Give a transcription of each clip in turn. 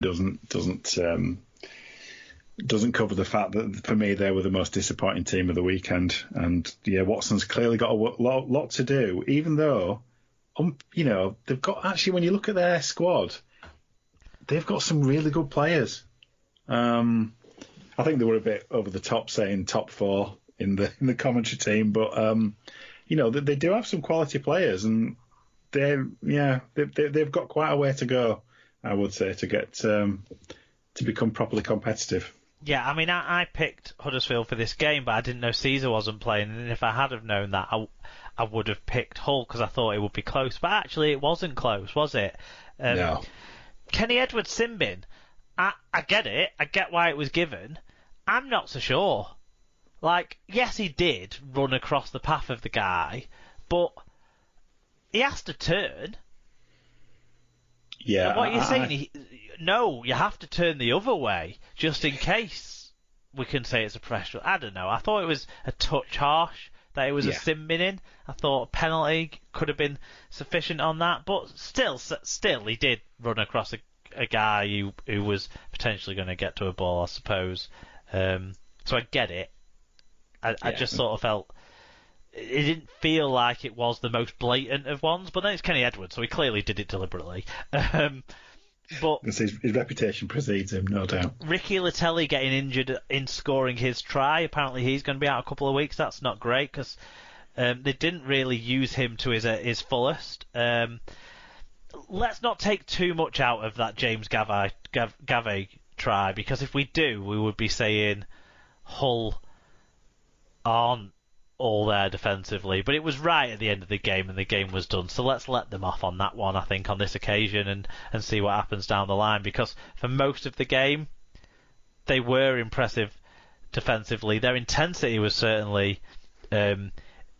doesn't cover the fact that for me they were the most disappointing team of the weekend. And yeah, Watson's clearly got a lot to do, even though they've got, actually, when you look at their squad, they've got some really good players. I think they were a bit over the top saying top 4 in the commentary team, but they do have some quality players, and they've got quite a way to go, I would say, to get to become properly competitive. Yeah, I mean, I picked Huddersfield for this game, but I didn't know Caesar wasn't playing, and if I had have known that, I would have picked Hull because I thought it would be close. But actually, it wasn't close, was it? No. Kenny Edwards sin-bin, I get it. I get why it was given. I'm not so sure. Like, yes, he did run across the path of the guy, but he has to turn. Yeah. And what you're saying, no, you have to turn the other way, just in case we can say it's a pressure. I don't know. I thought it was a touch harsh that it was a sin-binning. I thought a penalty could have been sufficient on that, but still, he did run across a guy who was potentially going to get to a ball, I suppose. So I get it. I just sort of felt it didn't feel like it was the most blatant of ones, but then it's Kenny Edwards, so he clearly did it deliberately. But his reputation precedes him, no doubt. Ricky Latelli getting injured in scoring his try. Apparently he's going to be out a couple of weeks. That's not great because they didn't really use him to his fullest. Let's not take too much out of that James Gavay try, because if we do, we would be saying Hull aren't all there defensively, but it was right at the end of the game and the game was done, so let's let them off on that one, I think, on this occasion, and see what happens down the line, because for most of the game they were impressive defensively. Their intensity was certainly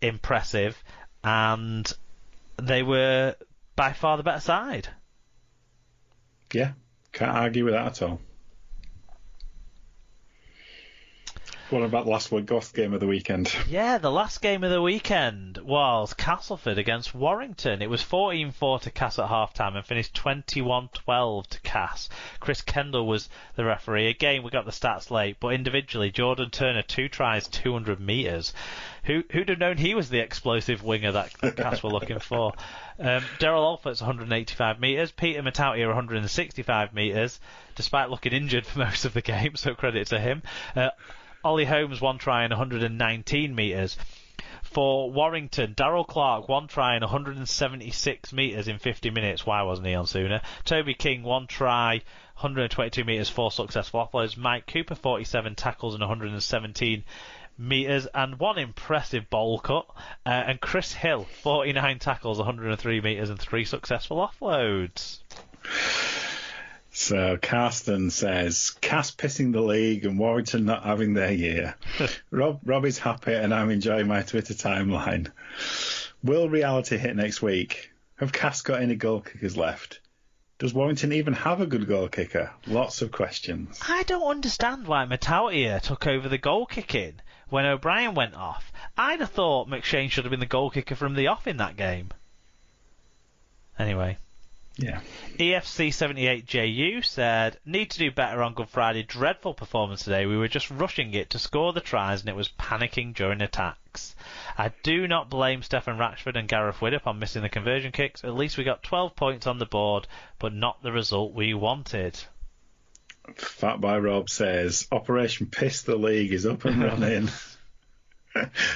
impressive, and they were by far the better side. Yeah, can't argue with that at all. What about the last game of the weekend? Yeah, the last game of the weekend was Castleford against Warrington. It was 14-4 to Cass at half-time and finished 21-12 to Cass. Chris Kendall was the referee. Again, we got the stats late, but individually, Jordan Turner, 2 tries, 200 metres. Who'd have known he was the explosive winger that Cass were looking for? Daryl Alfort's 185 metres. Peter Matautia, 165 metres, despite looking injured for most of the game, so credit to him. Ollie Holmes, 1 try and 119 metres. For Warrington, Darryl Clark, 1 try and 176 metres in 50 minutes. Why wasn't he on sooner? Toby King, 1 try, 122 metres, 4 successful offloads. Mike Cooper, 47 tackles and 117 metres and 1 impressive bowl cut. And Chris Hill, 49 tackles, 103 metres and 3 successful offloads. So Carsten says, Cass pissing the league and Warrington not having their year. Rob is happy and I'm enjoying my Twitter timeline. Will reality hit next week? Have Cass got any goal kickers left? Does Warrington even have a good goal kicker? Lots of questions. I don't understand why Matautia took over the goal kicking when O'Brien went off. I'd have thought McShane should have been the goal kicker from the off in that game. Anyway. Yeah. EFC78JU said, need to do better on Good Friday. Dreadful performance today. We were just rushing it to score the tries and it was panicking during attacks. I do not blame Stefan Ratchford and Gareth Widdop on missing the conversion kicks. At least we got 12 points on the board, but not the result we wanted. Fat by Rob says, Operation Piss the League is up and running.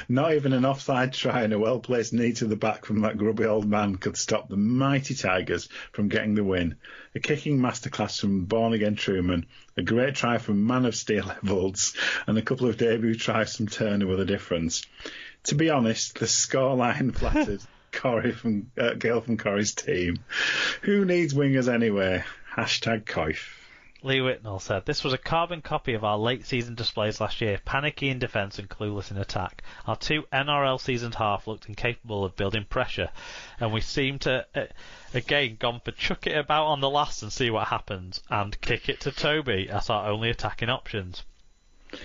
Not even an offside try and a well-placed knee to the back from that grubby old man could stop the mighty Tigers from getting the win. A kicking masterclass from born-again Truman, a great try from Man of Steel Evolds, and a couple of debut tries from Turner were the difference. To be honest, the scoreline flattered Gail from Corey's team. Who needs wingers anyway? #Coif. Lee Whitnell said, this was a carbon copy of our late season displays last year, panicky in defence and clueless in attack. Our 2 NRL seasoned half looked incapable of building pressure, and we seemed to, again, gone for chuck it about on the last and see what happens, and kick it to Toby as our only attacking options.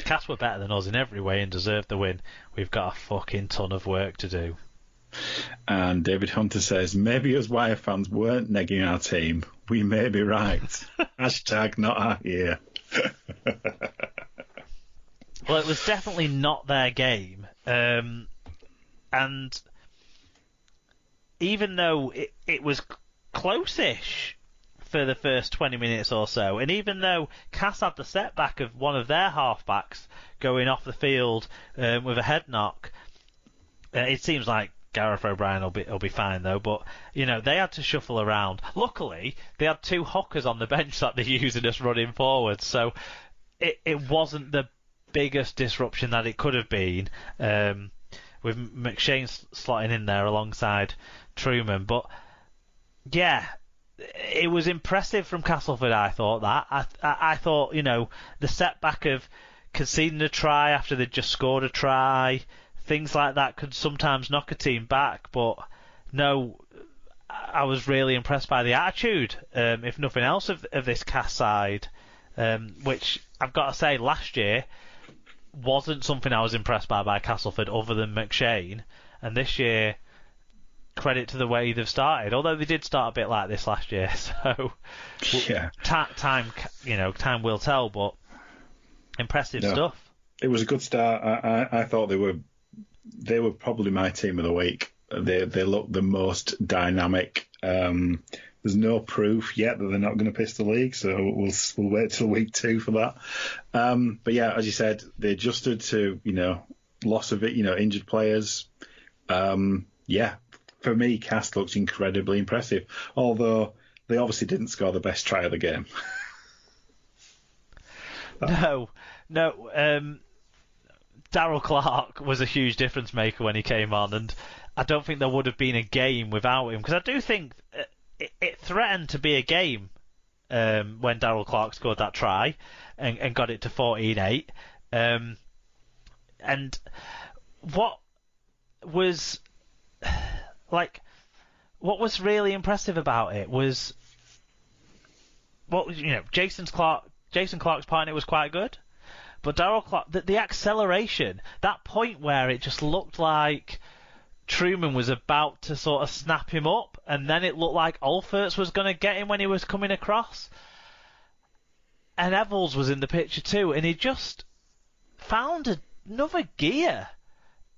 Cass were better than us in every way and deserved the win. We've got a fucking ton of work to do. And David Hunter says, maybe us Wire fans weren't negging our team. We may be right. Hashtag not our year. Well, it was definitely not their game. And even though it was close-ish for the first 20 minutes or so, and even though Cass had the setback of one of their halfbacks going off the field with a head knock, it seems like Gareth O'Brien will be fine though. But they had to shuffle around. Luckily, they had two hookers on the bench that they used and just running forward, so it wasn't the biggest disruption that it could have been. With McShane slotting in there alongside Truman, but yeah, it was impressive from Castleford. I thought that. I thought the setback of conceding a try after they'd just scored a try, things like that could sometimes knock a team back. But no, I was really impressed by the attitude, if nothing else, of this Cass side, which I've got to say last year wasn't something I was impressed by Castleford other than McShane, and this year, credit to the way they've started, although they did start a bit like this last year, so yeah, time will tell, but impressive stuff. It was a good start. I thought they were probably my team of the week. They looked the most dynamic. There's no proof yet that they're not going to piss the league, so we'll wait till week 2 for that. But yeah, as you said, they adjusted to loss of injured players. Yeah, for me, Cass looks incredibly impressive. Although they obviously didn't score the best try of the game. No. Darryl Clark was a huge difference maker when he came on, and I don't think there would have been a game without him, because I do think it threatened to be a game when Darryl Clark scored that try and got it to 14-8. And what was really impressive about it was Jason Clark's part in it was quite good, but Darryl Clark, the acceleration, that point where it just looked like Truman was about to sort of snap him up, and then it looked like Olferts was going to get him when he was coming across. And Evalds was in the picture too, and he just found another gear.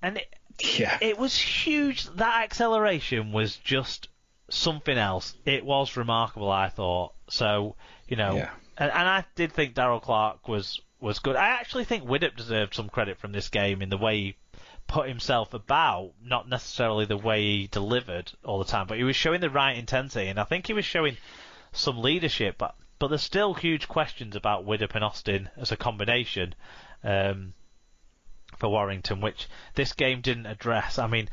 And it was huge. That acceleration was just something else. It was remarkable, I thought. So, and I did think Darryl Clark was good. I actually think Widdop deserved some credit from this game in the way he put himself about, not necessarily the way he delivered all the time, but he was showing the right intensity, and I think he was showing some leadership, but there's still huge questions about Widdop and Austin as a combination for Warrington, which this game didn't address. I mean,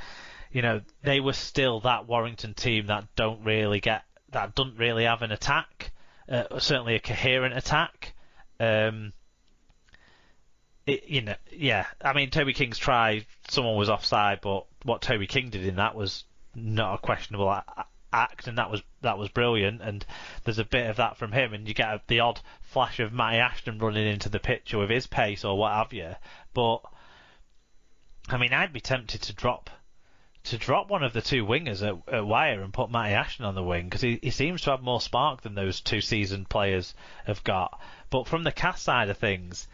they were still that Warrington team that doesn't really have an attack, certainly a coherent attack. I mean, Toby King's try, someone was offside, but what Toby King did in that was not a questionable act, and that was brilliant. And there's a bit of that from him, and you get the odd flash of Matty Ashton running into the picture with his pace or what have you. But I mean, I'd be tempted to drop one of the two wingers at Wire and put Matty Ashton on the wing, because he seems to have more spark than those two seasoned players have got. But from the Cass side of things,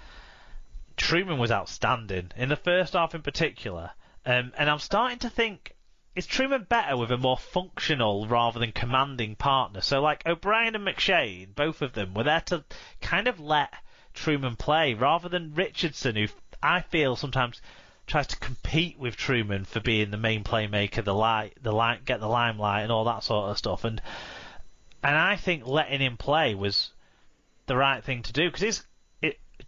Truman was outstanding in the first half in particular, and I'm starting to think, is Truman better with a more functional rather than commanding partner? So like O'Brien and McShane, both of them were there to kind of let Truman play, rather than Richardson, who I feel sometimes tries to compete with Truman for being the main playmaker, get the limelight and all that sort of stuff. And I think letting him play was the right thing to do, because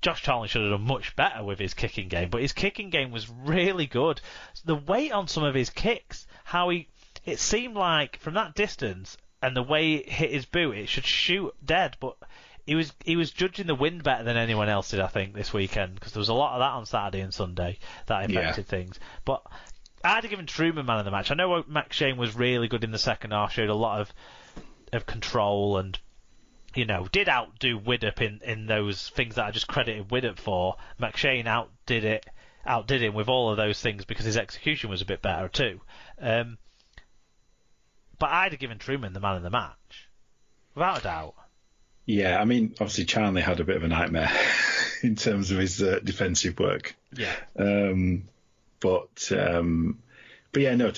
Josh Charlton should have done much better with his kicking game, but his kicking game was really good. The weight on some of his kicks, it seemed like from that distance and the way it hit his boot, it should shoot dead, but he was judging the wind better than anyone else did, I think, this weekend, because there was a lot of that on Saturday and Sunday that affected things. But I'd have given Truman man of the match. I know McShane was really good in the second half, showed a lot of control, and did outdo Widdop in those things that I just credited Widdop for. McShane outdid him with all of those things because his execution was a bit better too. But I'd have given Truman the man of the match. without a doubt. Yeah, I mean, obviously Charnley had a bit of a nightmare in terms of his defensive work. Yeah. But yeah, no,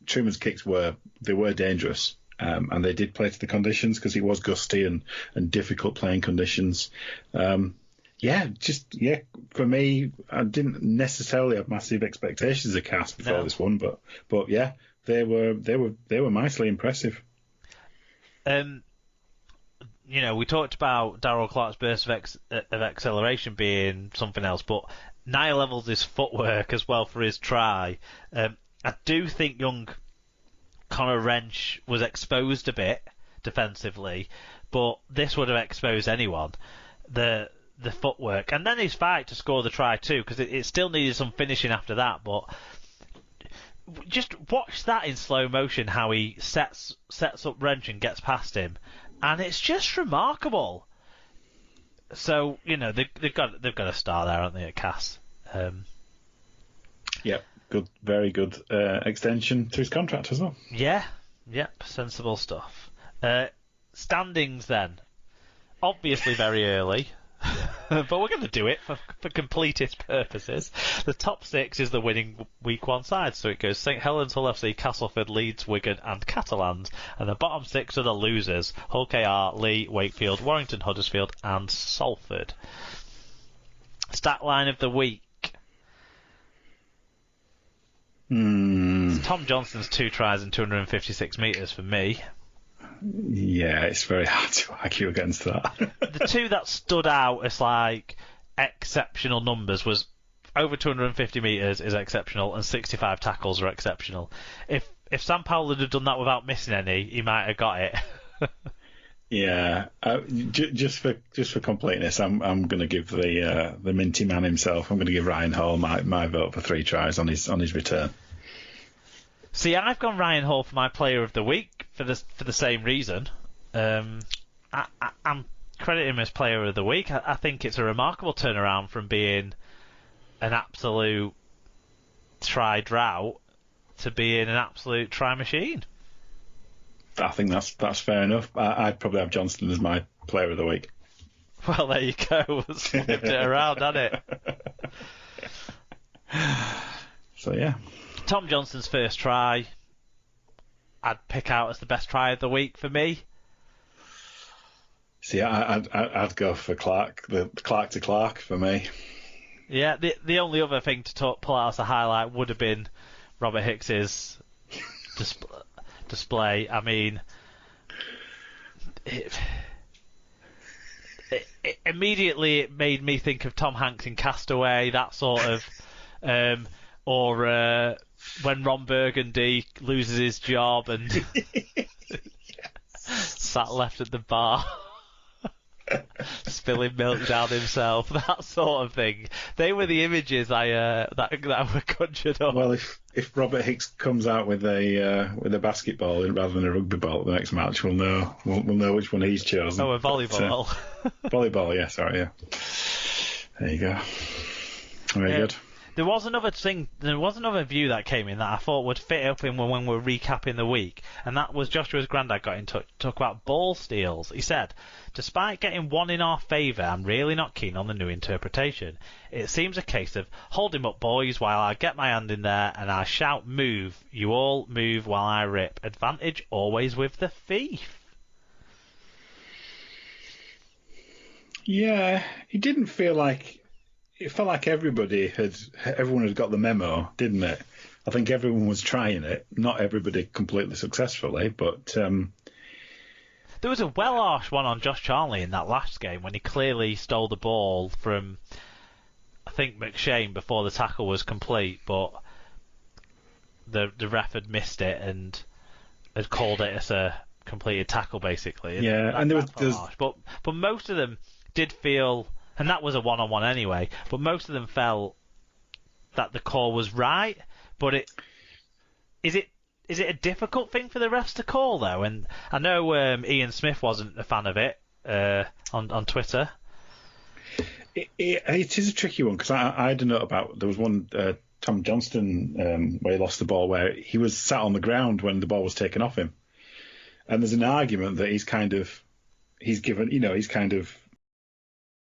Truman's kicks were dangerous, and they did play to the conditions because it was gusty and difficult playing conditions. For me, I didn't necessarily have massive expectations of Cass before this one, but yeah, they were mightily impressive. We talked about Darryl Clark's burst of acceleration being something else, but Niall Evans' footwork as well for his try. I do think young Connor Wrench was exposed a bit defensively, but this would have exposed anyone. The footwork, and then his fight to score the try too, because it still needed some finishing after that. But just watch that in slow motion, how he sets up Wrench and gets past him. And it's just remarkable. So they've got a star there, haven't they, at Cass? Yep, good, very good extension to his contract as well. Yeah, yep, sensible stuff. Standings then, obviously very early, but we're going to do it for completist purposes. The top 6 is the winning week 1 side, so it goes St Helens, Hull FC, Castleford, Leeds, Wigan and Catalans, and the bottom 6 are the losers: Hull KR, Lee, Wakefield, Warrington, Huddersfield and Salford. Stat line of the week. It's Tom Johnston's 2 tries and 256 metres for me. Yeah, it's very hard to argue against that. The 2 that stood out as like exceptional numbers was over 250 metres is exceptional and 65 tackles are exceptional. If Sam Powell had done that without missing any, he might have got it. Yeah, just for completeness, I'm going to give the Minty man himself. I'm going to give Ryan Hall my vote for 3 tries on his return. See, I've gone Ryan Hall for my player of the week for the same reason. I'm crediting him as player of the week. I think it's a remarkable turnaround from being an absolute try drought to being an absolute try machine. I think that's fair enough. I'd probably have Johnston as my player of the week. Well, there you go. Flipped it around, hasn't it? So, yeah. Tom Johnston's first try, I'd pick out as the best try of the week for me. See, I'd go for Clark, the Clark to Clark for me. Yeah, the only other thing to pull out as a highlight would have been Robert Hicks's display. I mean, immediately it made me think of Tom Hanks in Castaway, that sort of, or when Ron Burgundy loses his job and sat left at the bar. Spilling milk down himself, that sort of thing. They were the images that were conjured up. Well, if Robert Hicks comes out with a basketball rather than a rugby ball at the next match, we'll know which one he's chosen. Oh, a volleyball. Volleyball, yeah, sorry, yeah. There you go. Very good. There was another view that came in that I thought would fit up in when we're recapping the week, and that was Joshua's granddad got in touch to talk about ball steals. He said, despite getting one in our favour, I'm really not keen on the new interpretation. It seems a case of hold him up, boys, while I get my hand in there and I shout move. You all move while I rip. Advantage always with the thief. Yeah, it didn't feel like... It felt like everyone had got the memo, didn't it? I think everyone was trying it. Not everybody completely successfully, but... There was a well-harsh one on Josh Charnley in that last game when he clearly stole the ball from, I think, McShane before the tackle was complete, but the ref had missed it and had called it as a completed tackle, basically. Yeah, and there was harsh. But most of them did feel... And that was a one-on-one anyway. But most of them felt that the call was right. But is it a difficult thing for the refs to call though? And I know Ian Smith wasn't a fan of it on Twitter. It is a tricky one because I had a note about there was one Tom Johnston where he lost the ball where he was sat on the ground when the ball was taken off him. And there's an argument that he's given, he's kind of